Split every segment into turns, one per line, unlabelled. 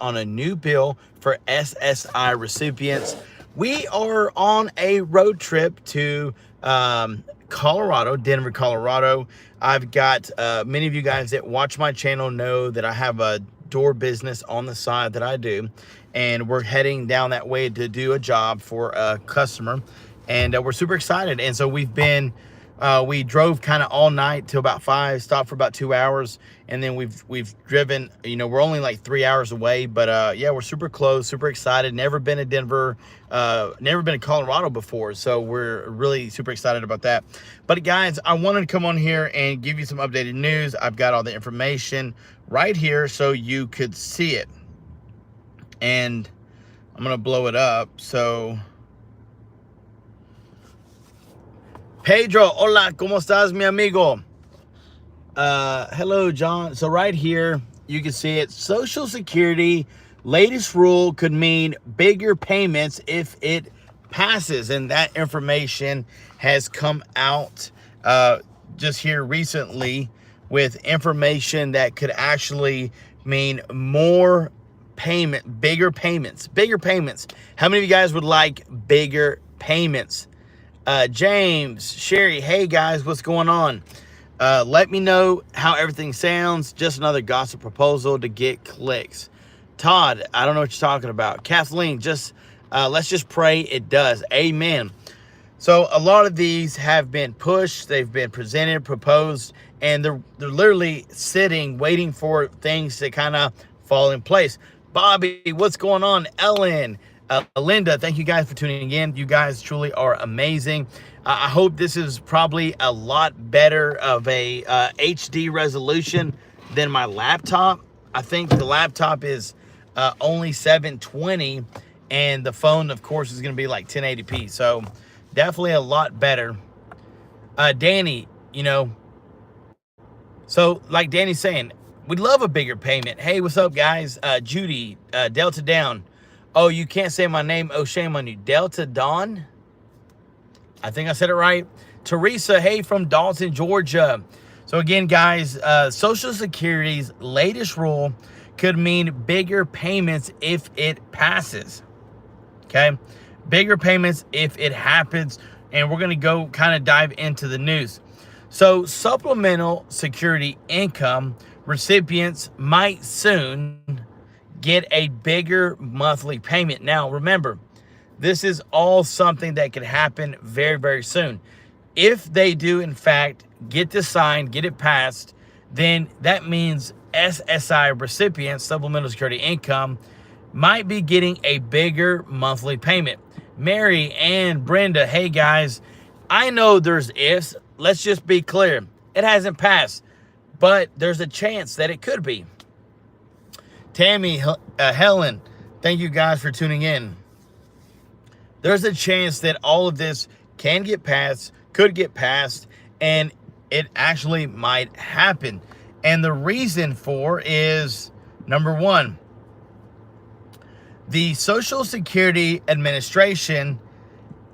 on a new bill for SSI recipients. We are on a road trip to Colorado, Denver, Colorado. I've got many of you guys that watch my channel know that I have a door business on the side that I do, and we're heading down that way to do a job for a customer, and we're super excited. And so we've been we drove kind of all night till about 5, stopped for about 2 hours, and then we've driven, you know, we're only like 3 hours away, but yeah, we're super close, super excited. Never been to Denver, never been to Colorado before, so we're really super excited about that. But guys, I wanted to come on here and give you some updated news. I've got all the information right here so you could see it, and I'm gonna blow it up. So Pedro, hola, ¿cómo estás, mi amigo? Hello, John. So right here, you can see it. Social Security latest rule could mean bigger payments if it passes. And that information has come out just here recently with information that could actually mean more payment, bigger payments. How many of you guys would like bigger payments? James, Sherry, hey guys, what's going on? Let me know how everything sounds. Just another gossip proposal to get clicks. Todd, I don't know what you're talking about. Kathleen, just let's just pray it does. Amen. So a lot of these have been pushed, they've been presented, proposed, and they're literally sitting, waiting for things to kind of fall in place. Bobby, what's going on? Ellen, Linda, thank you guys for tuning in. You guys truly are amazing. I hope this is probably a lot better of a HD resolution than my laptop. I think the laptop is only 720, and the phone, of course, is going to be like 1080p. So definitely a lot better. Danny, you know, so like Danny's saying, we'd love a bigger payment. Hey, what's up, guys? Judy, Delta Down. Oh, you can't say my name. Oh, shame on you. Delta Dawn. I think I said it right. Teresa, hey, from Dalton, Georgia. So again, guys, Social Security's latest rule could mean bigger payments if it passes. Okay? Bigger payments if it happens. And we're going to go kind of dive into the news. So supplemental security income recipients might soon get a bigger monthly payment. Now, remember, this is all something that could happen very, very soon. If they do, in fact, get this signed, get it passed, then that means SSI recipients, supplemental security income, might be getting a bigger monthly payment. Mary and Brenda, hey guys, I know there's ifs. Let's just be clear. It hasn't passed, but there's a chance that it could be. Tammy, Helen, thank you guys for tuning in. There's a chance that all of this can get passed, could get passed, and it actually might happen. And the reason for is, number one, the Social Security Administration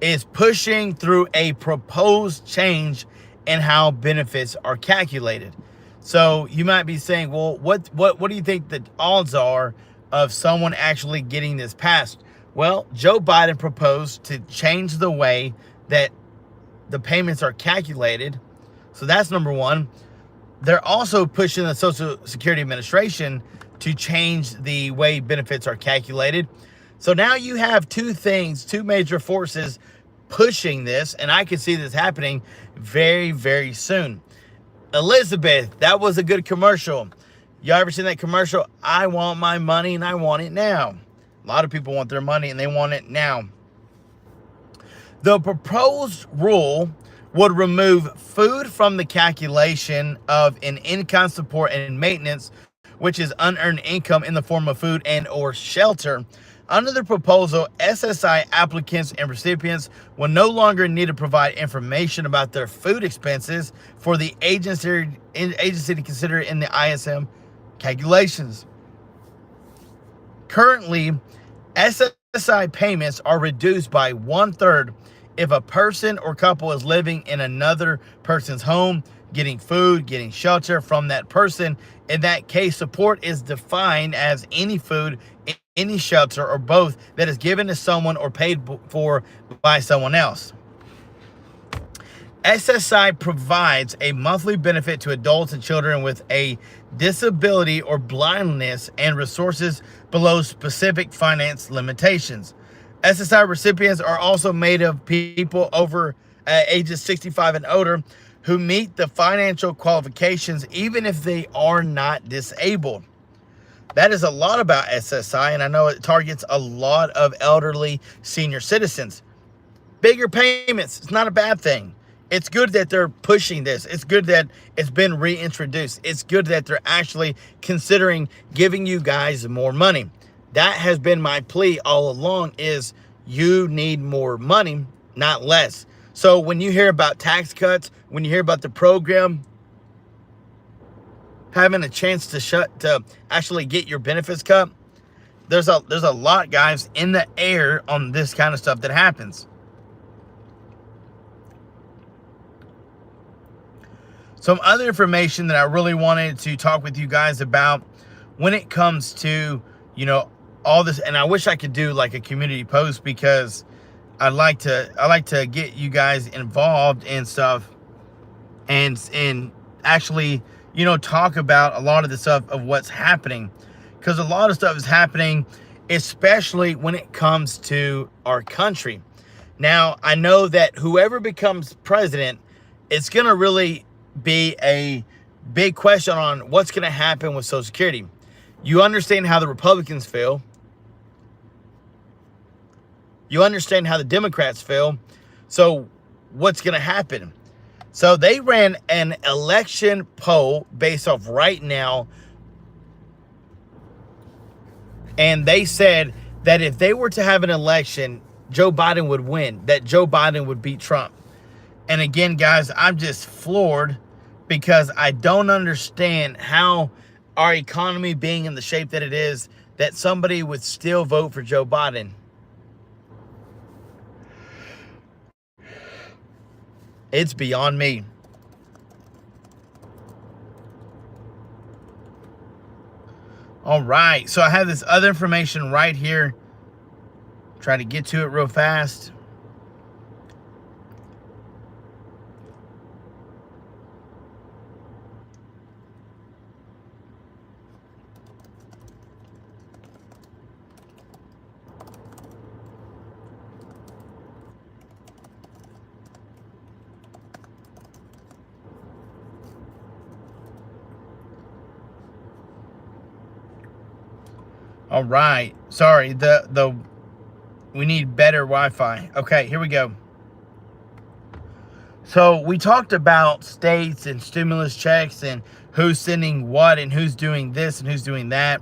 is pushing through a proposed change in how benefits are calculated. So you might be saying, well, what do you think the odds are of someone actually getting this passed? Well, Joe Biden proposed to change the way that the payments are calculated. So that's number one. They're also pushing the Social Security Administration to change the way benefits are calculated. So now you have two things, two major forces pushing this, and I can see this happening very, very soon. Elizabeth, that was a good commercial. Y'all ever seen that commercial? I want my money and I want it now. A lot of people want their money and they want it now. The proposed rule would remove food from the calculation of an income support and maintenance, which is unearned income in the form of food and or shelter. Under the proposal, SSI applicants and recipients will no longer need to provide information about their food expenses for the agency to consider in the ISM calculations. Currently, SSI payments are reduced by 1/3 if a person or couple is living in another person's home getting food, getting shelter from that person. In that case, support is defined as any food, any shelter, or both that is given to someone or paid for by someone else. SSI provides a monthly benefit to adults and children with a disability or blindness and resources below specific finance limitations. SSI recipients are also made of people over ages 65 and older who meet the financial qualifications even if they are not disabled. That is a lot about SSI, and I know it targets a lot of elderly senior citizens. Bigger payments, it's not a bad thing. It's good that they're pushing this. It's good that it's been reintroduced. It's good that they're actually considering giving you guys more money. That has been my plea all along, is you need more money, not less. So when you hear about tax cuts, when you hear about the program having a chance to actually get your benefits cut, there's a lot, guys, in the air on this kind of stuff that happens. Some other information that I really wanted to talk with you guys about when it comes to, you know, all this, and I wish I could do like a community post, because I like to get you guys involved in stuff and actually, you know, talk about a lot of the stuff of what's happening, because a lot of stuff is happening, especially when it comes to our country. Now, I know that whoever becomes president, it's going to really be a big question on what's going to happen with Social Security. You understand how the Republicans feel. You understand how the Democrats feel. So what's going to happen? So they ran an election poll based off right now, and they said that if they were to have an election, Joe Biden would win, that Joe Biden would beat Trump. And again, guys, I'm just floored, because I don't understand how our economy being in the shape that it is, that somebody would still vote for Joe Biden. It's beyond me. All right, so I have this other information right here. Try to get to it real fast. All right. Sorry, we need better Wi-Fi. Okay, here we go. So we talked about states and stimulus checks and who's sending what and who's doing this and who's doing that.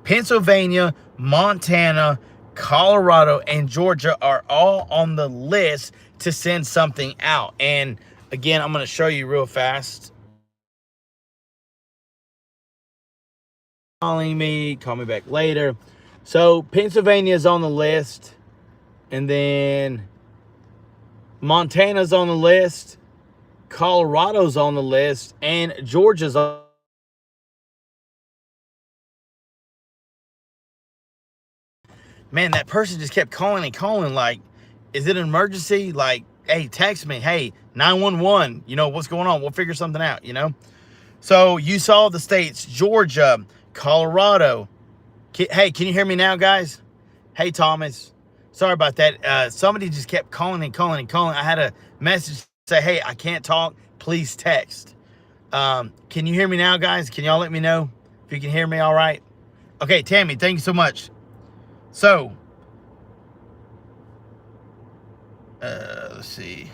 Pennsylvania, Montana, Colorado, and Georgia are all on the list to send something out. And again, I'm going to show you real fast. Calling me, call me back later. So Pennsylvania is on the list, and then Montana's on the list, Colorado's on the list, and Georgia's on. Man, that person just kept calling and calling, like, is it an emergency? Like, hey, text me, hey, 911, you know, what's going on? We'll figure something out, you know? So you saw the states, Georgia, Colorado. Hey, can you hear me now, guys? Hey, Thomas. Sorry about that. Somebody just kept calling and calling and calling. I had a message say, hey, I can't talk. Please text. Can you hear me now, guys? Can y'all let me know if you can hear me all right? Okay, Tammy, thank you so much. So, let's see.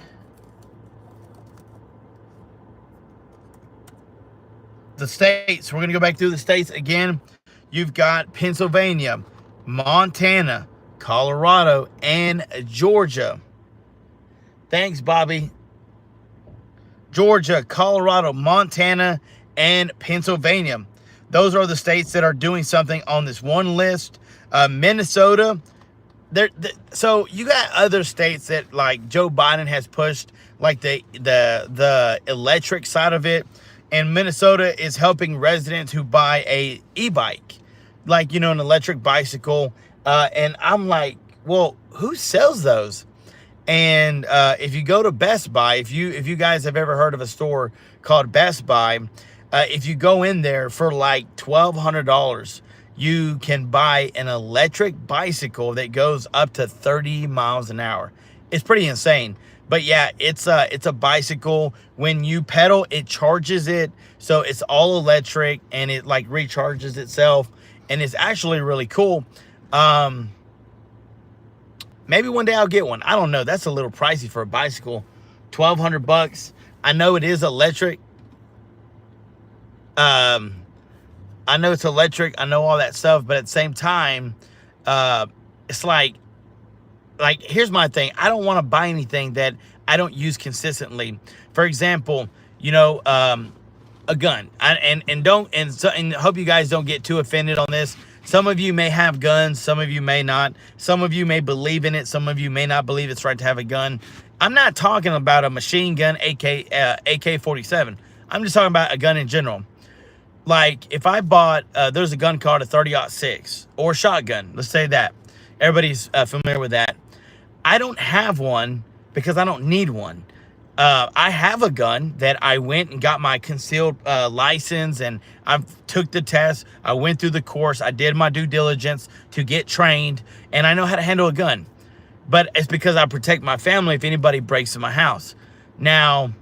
The states, we're going to go back through the states again. You've got Pennsylvania, Montana, Colorado, and Georgia. Thanks, Bobby. Georgia, Colorado, Montana, and Pennsylvania. Those are the states that are doing something on this one list. Minnesota, So you got other states that, like, Joe Biden has pushed, like the electric side of it, and Minnesota is helping residents who buy a e-bike, like, you know, an electric bicycle. And I'm like, well, who sells those? And if you go to Best Buy, if you guys have ever heard of a store called Best Buy, if you go in there for like $1,200, you can buy an electric bicycle that goes up to 30 miles an hour. It's pretty insane. But yeah, it's a bicycle. When you pedal, it charges it, so it's all electric, and it like recharges itself, and it's actually really cool. Maybe one day I'll get one. I don't know. That's a little pricey for a bicycle. $1,200. I know it is electric. I know it's electric. I know all that stuff, but at the same time, it's like here's my thing. I don't want to buy anything that I don't use consistently. For example, you know, a gun. I hope you guys don't get too offended on this. Some of you may have guns, some of you may not. Some of you may believe in it, some of you may not believe it's right to have a gun. I'm not talking about a machine gun, AK-47. I'm just talking about a gun in general. Like, if I bought, there's a gun called a 30-06 or shotgun. Let's say that. Everybody's familiar with that. I don't have one because I don't need one. I have a gun that I went and got my concealed license, and I took the test. I went through the course. I did my due diligence to get trained, and I know how to handle a gun. But it's because I protect my family if anybody breaks in my house. Now,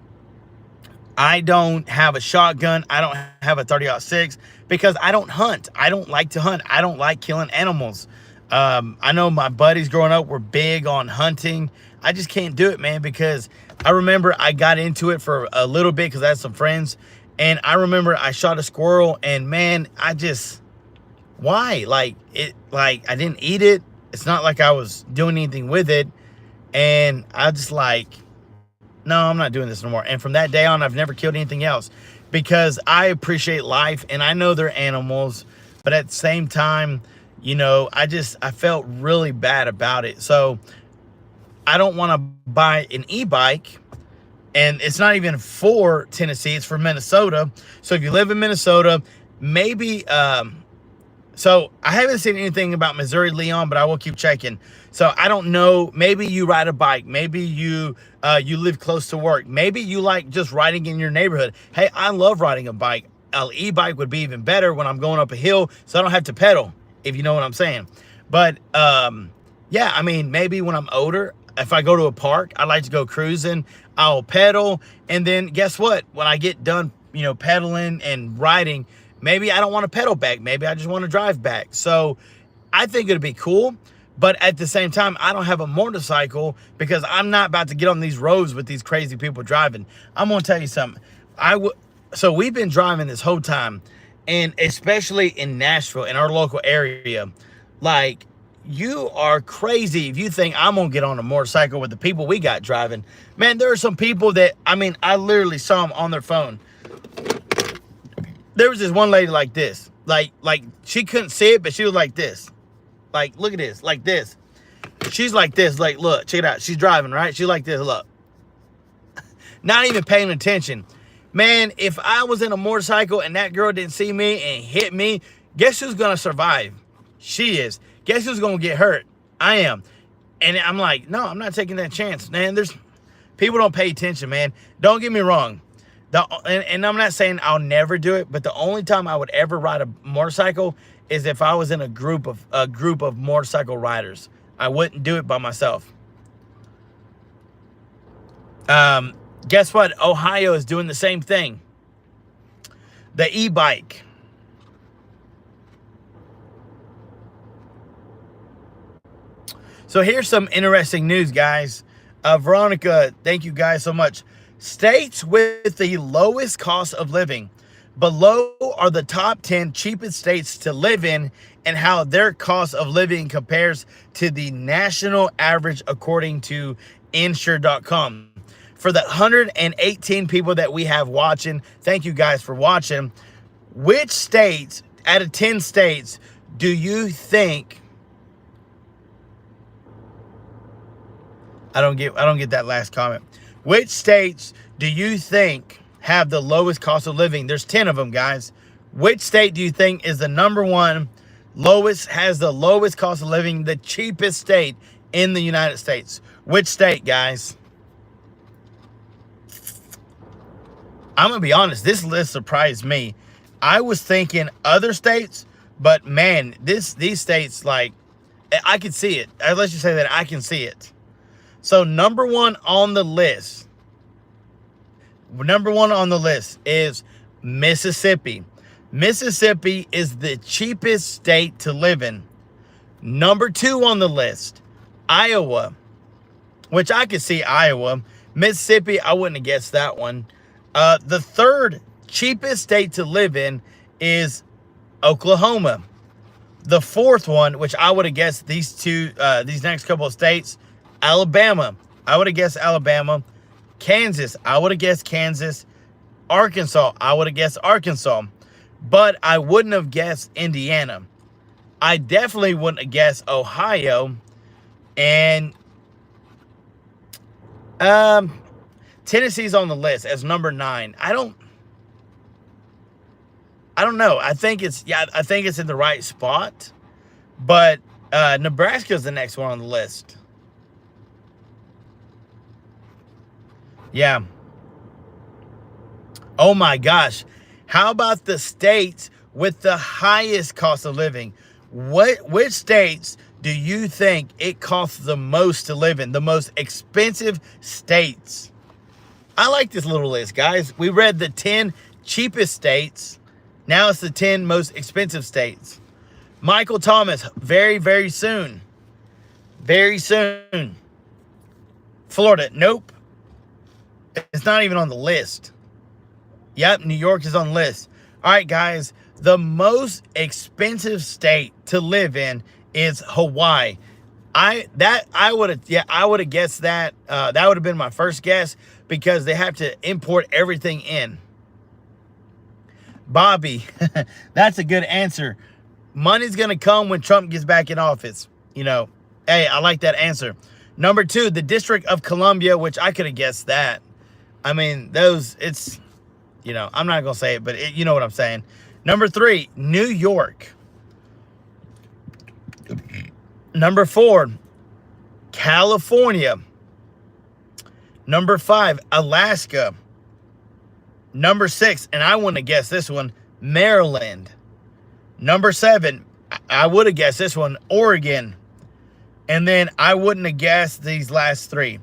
I don't have a shotgun. I don't have a 30-06 because I don't hunt. I don't like to hunt. I don't like killing animals. I know my buddies growing up were big on hunting. I just can't do it, man, because I remember I got into it for a little bit because I had some friends, and I remember I shot a squirrel, and man, why? Like, I didn't eat it. It's not like I was doing anything with it, and I just like, no, I'm not doing this no more. And from that day on, I've never killed anything else because I appreciate life, and I know they're animals, but at the same time, you know, I felt really bad about it. So I don't want to buy an e-bike, and it's not even for Tennessee, it's for Minnesota. So if you live in Minnesota, maybe, so I haven't seen anything about Missouri, Leon, but I will keep checking. So I don't know, maybe you ride a bike, maybe you live close to work, maybe you like just riding in your neighborhood. Hey, I love riding a bike. An e-bike would be even better when I'm going up a hill, so I don't have to pedal, if you know what I'm saying. But yeah, I mean, maybe when I'm older, if I go to a park, I like to go cruising, I'll pedal, and then guess what? When I get done, you know, pedaling and riding, maybe I don't want to pedal back. Maybe I just want to drive back. So I think it'd be cool, but at the same time, I don't have a motorcycle because I'm not about to get on these roads with these crazy people driving. I'm going to tell you something. So we've been driving this whole time, and especially in Nashville, in our local area, like, you are crazy if you think I'm gonna get on a motorcycle with the people we got driving. Man, there are some people that, I mean, I literally saw them on their phone. There was this one lady like this, like she couldn't see it, but she was like this. Like, look at this, like this. She's like this, like, look, check it out. She's driving, right? She's like this, look. Not even paying attention. Man, if I was in a motorcycle and that girl didn't see me and hit me, guess who's gonna survive? She is. Guess who's going to get hurt? I am. And I'm like, no, I'm not taking that chance, man. People don't pay attention, man. Don't get me wrong. And I'm not saying I'll never do it, but the only time I would ever ride a motorcycle is if I was in a group of motorcycle riders. I wouldn't do it by myself. Guess what? Ohio is doing the same thing. The e-bike. So here's some interesting news, guys. Veronica, thank you guys so much. States with the lowest cost of living. Below are the top 10 cheapest states to live in and how their cost of living compares to the national average according to insure.com. For the 118 people that we have watching, thank you guys for watching. Which states, out of 10 states, do you think I don't get that last comment. Which states do you think have the lowest cost of living? There's 10 of them, guys. Which state do you think is the number one has the lowest cost of living, the cheapest state in the United States? Which state, guys? I'm going to be honest, this list surprised me. I was thinking other states, but man, these states, like, I can see it. Let's just say that I can see it. So number one on the list is Mississippi. Mississippi is the cheapest state to live in. Number two on the list, Iowa, which I could see Iowa. Mississippi, I wouldn't have guessed that one. The third cheapest state to live in is Oklahoma. The fourth one, which I would have guessed these next couple of states, Alabama. I would have guessed Alabama. Kansas, I would have guessed Kansas. Arkansas, I would have guessed Arkansas. But I wouldn't have guessed Indiana. I definitely wouldn't have guessed Ohio. And Tennessee's on the list as number 9. I don't know. I think it's in the right spot. But Nebraska's the next one on the list. Yeah. Oh my gosh. How about the states with the highest cost of living? Which states do you think it costs the most to live in? The most expensive states? I like this little list, guys. We read the 10 cheapest states. Now it's the 10 most expensive states. Michael Thomas, very, very soon. Very soon. Florida, nope. It's not even on the list. Yep, New York is on the list. All right, guys. The most expensive state to live in is Hawaii. I would have guessed that. That would have been my first guess because they have to import everything in. Bobby, that's a good answer. Money's gonna come when Trump gets back in office. You know, hey, I like that answer. Number 2, the District of Columbia, which I could have guessed that. I mean, it's, you know, I'm not going to say it, but you know what I'm saying. Number 3, New York. Number 4, California. Number 5, Alaska. Number 6, and I wouldn't have guessed this one, Maryland. Number 7, I would have guessed this one, Oregon. And then I wouldn't have guessed these last 3.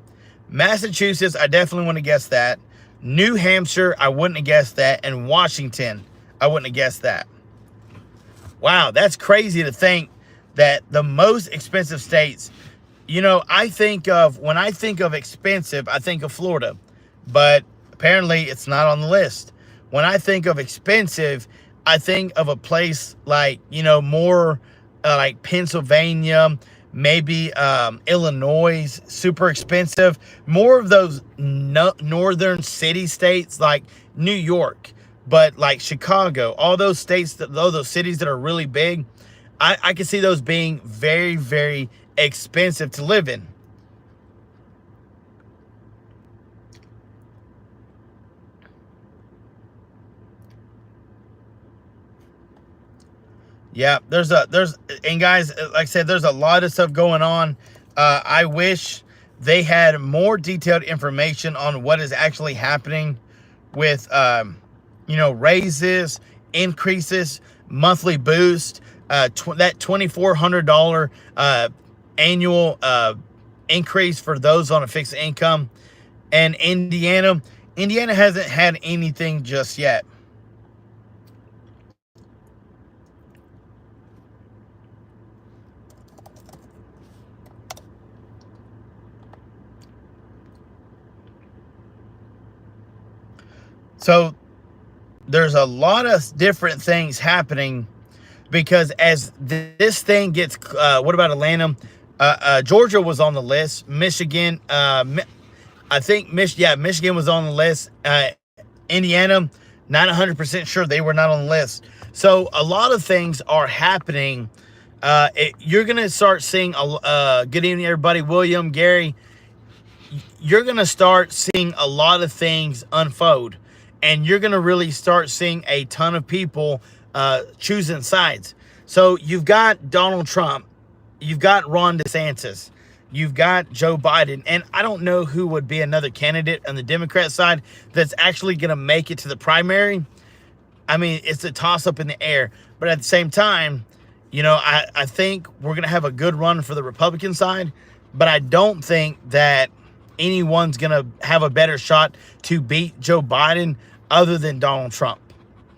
Massachusetts, I definitely wouldn't have guessed that. New Hampshire, I wouldn't have guessed that. And Washington, I wouldn't have guessed that. Wow, that's crazy to think that the most expensive states, you know, when I think of expensive, I think of Florida. But apparently it's not on the list. When I think of expensive, I think of a place like, you know, more like Pennsylvania, maybe Illinois, super expensive. More of those northern city states like New York, but like Chicago, all those states, those cities that are really big, I can see those being very, very expensive to live in. Yeah, and guys, like I said, there's a lot of stuff going on. I wish they had more detailed information on what is actually happening with, you know, raises, increases, monthly boost, that $2,400 annual increase for those on a fixed income. And Indiana hasn't had anything just yet. So there's a lot of different things happening because as this thing gets, what about Atlanta? Georgia was on the list. Michigan, I think Michigan was on the list. Indiana, not 100% sure, they were not on the list. So a lot of things are happening. You're going to start seeing, good evening, everybody. William, Gary, you're going to start seeing a lot of things unfold, and you're going to really start seeing a ton of people choosing sides. So you've got Donald Trump, you've got Ron DeSantis, you've got Joe Biden, and I don't know who would be another candidate on the Democrat side that's actually going to make it to the primary. I mean, it's a toss-up in the air. But at the same time, you know, I think we're going to have a good run for the Republican side, but I don't think that anyone's going to have a better shot to beat Joe Biden other than Donald Trump.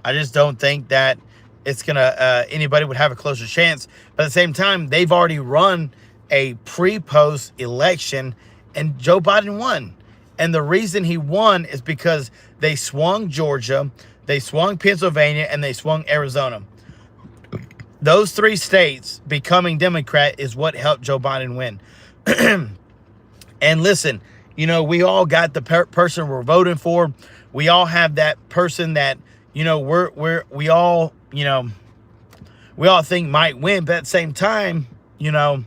I just don't think that it's going to, anybody would have a closer chance. But at the same time, they've already run a pre-post election, and Joe Biden won. And the reason he won is because they swung Georgia, they swung Pennsylvania, and they swung Arizona. Those three states becoming Democrat is what helped Joe Biden win. And listen, you know, we all got the person we're voting for. We all have that person that, you know, we all, you know, we all think might win. But at the same time, you know,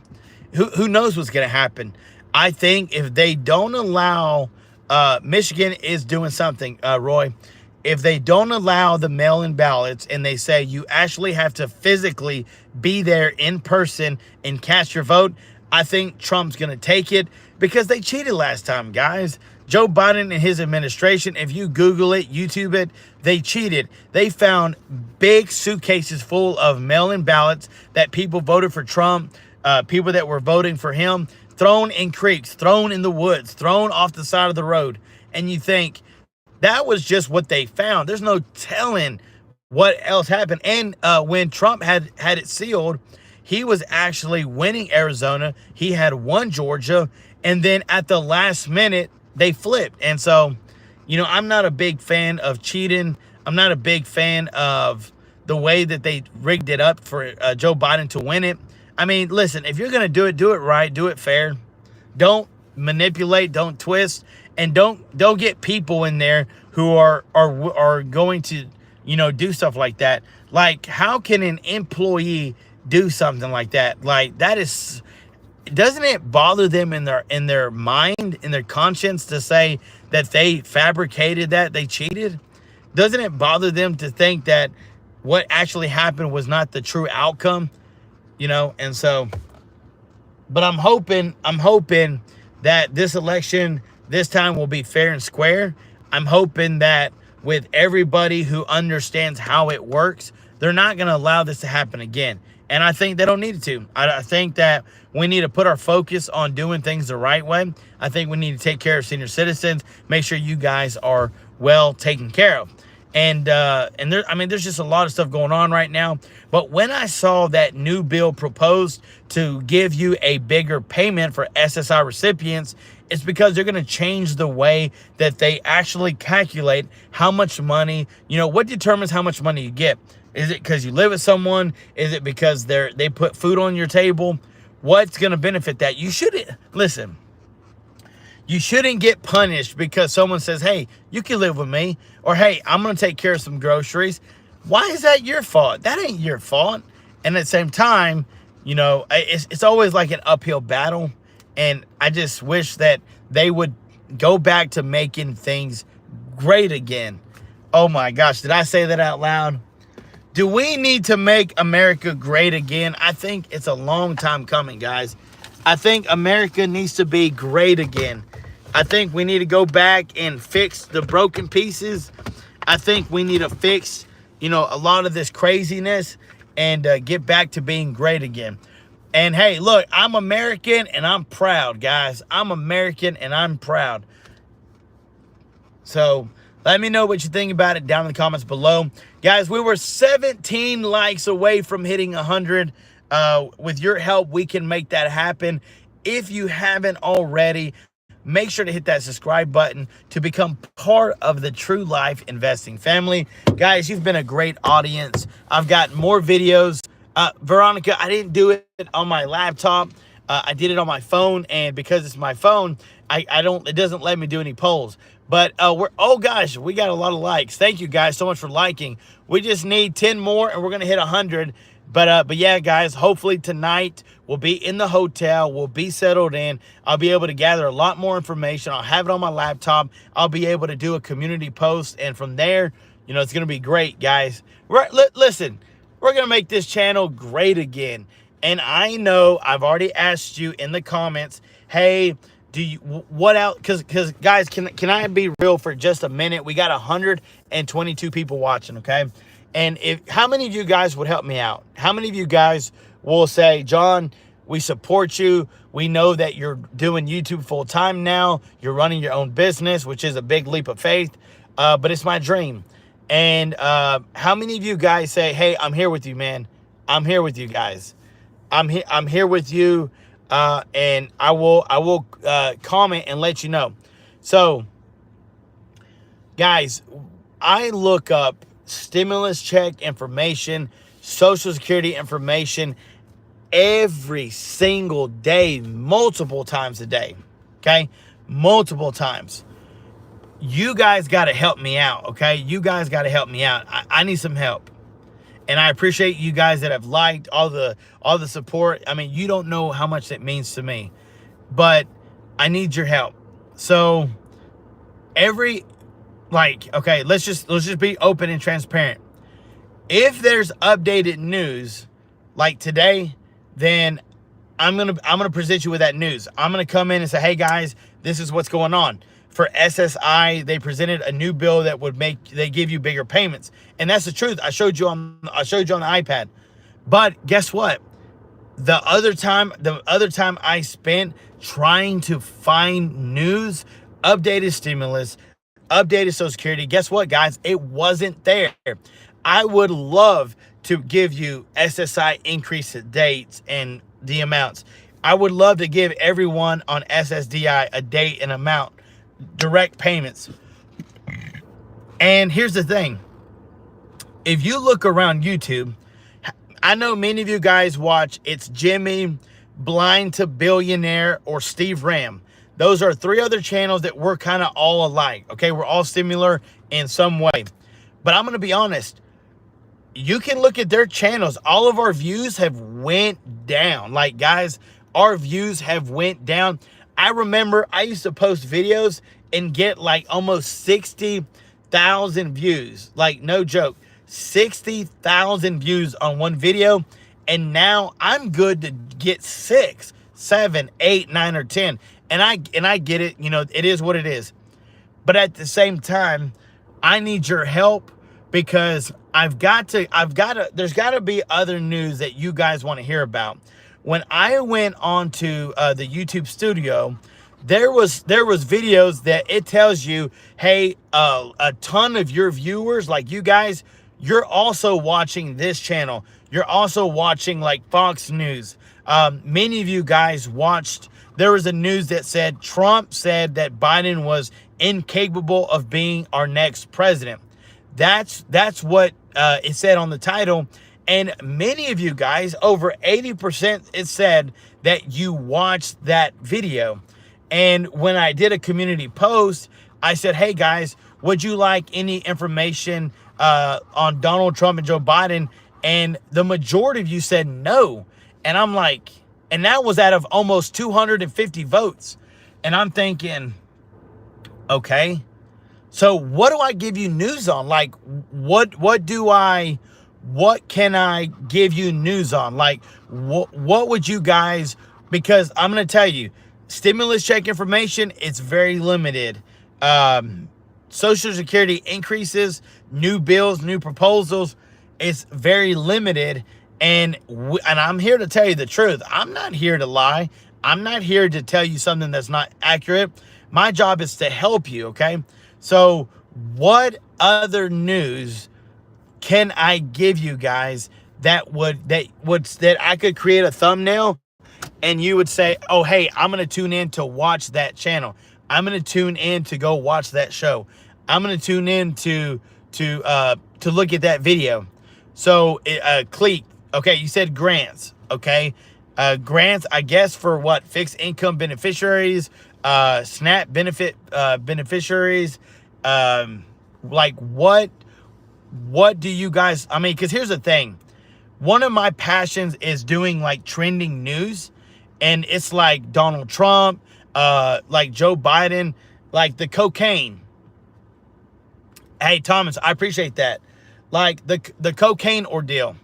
who knows what's going to happen? I think if they don't allow, Michigan is doing something, Roy. If they don't allow the mail-in ballots and they say you actually have to physically be there in person and cast your vote, I think Trump's going to take it because they cheated last time, guys. Joe Biden and his administration, if you Google it, YouTube it, they cheated. They found big suitcases full of mail-in ballots that people voted for Trump, people that were voting for him, thrown in creeks, thrown in the woods, thrown off the side of the road. And you think, that was just what they found. There's no telling what else happened. And when Trump had it sealed, he was actually winning Arizona. He had won Georgia. And then at the last minute, they flipped. And so, you know, I'm not a big fan of cheating. I'm not a big fan of the way that they rigged it up for Joe Biden to win it. I mean, listen, if you're going to do it right, do it fair. Don't manipulate, don't twist. And don't get people in there who are going to, you know, do stuff like that. Like, how can an employee do something like that? Like, that is, doesn't it bother them in their mind, in their conscience to say that they fabricated that, they cheated? Doesn't it bother them to think that what actually happened was not the true outcome? You know, and so, but I'm hoping that this election this time will be fair and square. I'm hoping that with everybody who understands how it works, they're not going to allow this to happen again. And I think they don't need it to. I think that we need to put our focus on doing things the right way. I think we need to take care of senior citizens, make sure you guys are well taken care of. And there, I mean, there's just a lot of stuff going on right now. But when I saw that new bill proposed to give you a bigger payment for SSI recipients, it's because they're going to change the way that they actually calculate how much money, you know, what determines how much money you get. Is it because you live with someone? Is it because they put food on your table? What's going to benefit that? You shouldn't, listen, you shouldn't get punished because someone says, hey, you can live with me. Or, hey, I'm going to take care of some groceries. Why is that your fault? That ain't your fault. And at the same time, you know, it's always like an uphill battle. And I just wish that they would go back to making things great again. Oh my gosh, did I say that out loud? Do we need to make America great again? I think it's a long time coming, guys. I think America needs to be great again. I think we need to go back and fix the broken pieces. I think we need to fix, you know, a lot of this craziness and get back to being great again. And hey, look, I'm American and I'm proud, guys. I'm American and I'm proud. So let me know what you think about it down in the comments below. Guys, we were 17 likes away from hitting 100. With your help, we can make that happen. If you haven't already, make sure to hit that subscribe button to become part of the True Life Investing family. Guys, you've been a great audience. I've got more videos. Veronica, I didn't do it on my laptop. I did it on my phone, and because it's my phone, it doesn't let me do any polls. But oh gosh, we got a lot of likes. Thank you guys so much for liking. We just need 10 more and we're gonna hit 100. But yeah, guys, hopefully tonight we'll be in the hotel. We'll be settled in. I'll be able to gather a lot more information. I'll have it on my laptop. I'll be able to do a community post. And from there, it's going to be great, guys. Listen, we're going to make this channel great again. And I know I've already asked you in the comments, hey, do you, what else? Because guys, can I be real for just a minute? We got 122 people watching, okay? And how many of you guys would help me out? How many of you guys will say, John, we support you. We know that you're doing YouTube full time now. You're running your own business, which is a big leap of faith, but it's my dream. And how many of you guys say, hey, I'm here with you, man. I'm here with you guys. I'm here with you, and I will comment and let you know. So, guys, I look up stimulus check information, Social Security information every single day, multiple times a day, okay? Multiple times. You guys got to help me out, okay? You guys got to help me out. I need some help. And I appreciate you guys that have liked all the support. I mean, you don't know how much that means to me, but I need your help. So okay, let's just be open and transparent. If there's updated news like today, then I'm gonna present you with that news. I'm gonna come in and say, hey guys, this is what's going on. For SSI, they presented a new bill that would they give you bigger payments. And that's the truth. I showed you on the iPad. But guess what? The other time I spent trying to find news, updated stimulus, updated Social Security, guess what, guys? It wasn't there. I would love to give you SSI increase dates and the amounts. I would love to give everyone on SSDI a date and amount, direct payments. And here's the thing. If you look around YouTube, I know many of you guys watch It's Jimmy, Blind to Billionaire, or Steve Ram. Those are three other channels that we're kind of all alike, okay? We're all similar in some way. But I'm going to be honest. You can look at their channels. All of our views have went down. Like, guys, our views have went down. I remember I used to post videos and get like almost 60,000 views. Like, no joke. 60,000 views on one video. And now I'm good to get 6, 7, 8, 9, or 10. And I get it. It is what it is. But at the same time, I need your help, because there's got to be other news that you guys want to hear about. When I went on to the YouTube studio, there was videos that it tells you, hey, a ton of your viewers, like you guys, you're also watching this channel. You're also watching like Fox News. Many of you guys watched, there was a news that said Trump said that Biden was incapable of being our next president. That's what it said on the title. And many of you guys, over 80%, it said that you watched that video. And when I did a community post, I said, hey guys, would you like any information on Donald Trump and Joe Biden? And the majority of you said no. And I'm like, and that was out of almost 250 votes. And I'm thinking, okay, so what do I give you news on? Like, what can I give you news on? Like, what would you guys, because I'm going to tell you, stimulus check information, it's very limited. Social Security increases, new bills, new proposals, it's very limited. And I'm here to tell you the truth. I'm not here to lie. I'm not here to tell you something that's not accurate. My job is to help you, okay? So what other news can I give you guys that I could create a thumbnail and you would say, oh, hey, I'm going to tune in to watch that channel. I'm going to tune in to go watch that show. I'm going to tune in to look at that video. So, Cleek, okay, you said grants, okay? Grants, I guess, for what? Fixed income beneficiaries, SNAP benefit beneficiaries. Like, what do you guys, I mean, because here's the thing. one of my passions is doing like trending news, and it's like Donald Trump, like Joe Biden, like the cocaine. Hey, Thomas, I appreciate that. Like the cocaine ordeal.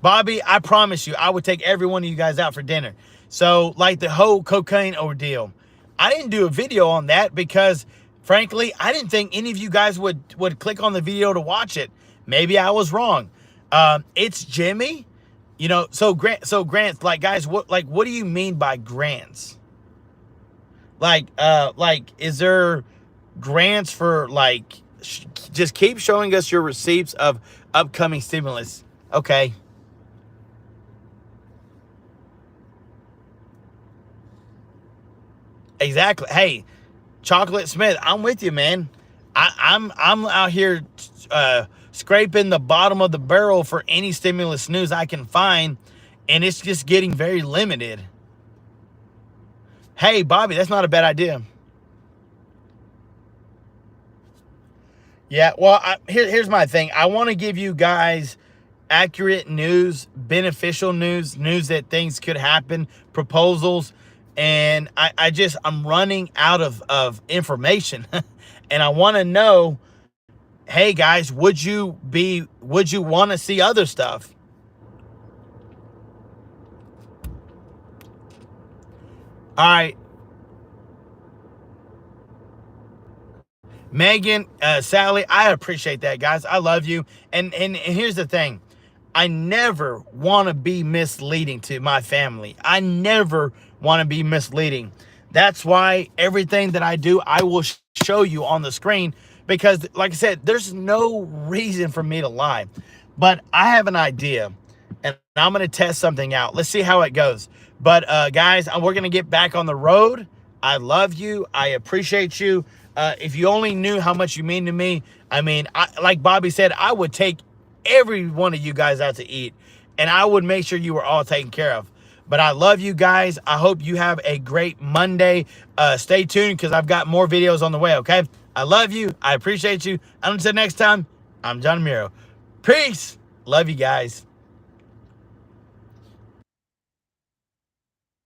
Bobby, I promise you, I would take every one of you guys out for dinner. So, like the whole cocaine ordeal. I didn't do a video on that because, frankly, I didn't think any of you guys would click on the video to watch it. Maybe I was wrong. It's Jimmy. You know, so grants, like, guys, what do you mean by grants? Like, is there grants for, like, just keep showing us your receipts of upcoming stimulus? Okay. Exactly. Hey, Chocolate Smith, I'm with you, man. I'm out here scraping the bottom of the barrel for any stimulus news I can find, and it's just getting very limited. Hey, Bobby, that's not a bad idea. Yeah, well, here's my thing. I want to give you guys accurate news, beneficial news, news that things could happen, proposals, and I'm running out of information. And I want to know, hey guys, would you want to see other stuff? All right. Megan, Sally, I appreciate that, guys. I love you. And here's the thing. I never want to be misleading to my family. I never want to be misleading. That's why everything that I do, I will show you on the screen, because like I said, there's no reason for me to lie. But I have an idea, and I'm going to test something out. Let's see how it goes. But guys, we're going to get back on the road. I love you. I appreciate you. If you only knew how much you mean to me, I mean, like Bobby said, I would take every one of you guys out to eat, and I would make sure you were all taken care of. But I love you guys. I hope you have a great Monday. Stay tuned, because I've got more videos on the way, okay? I love you. I appreciate you. Until next time, I'm John Miro. Peace. Love you guys.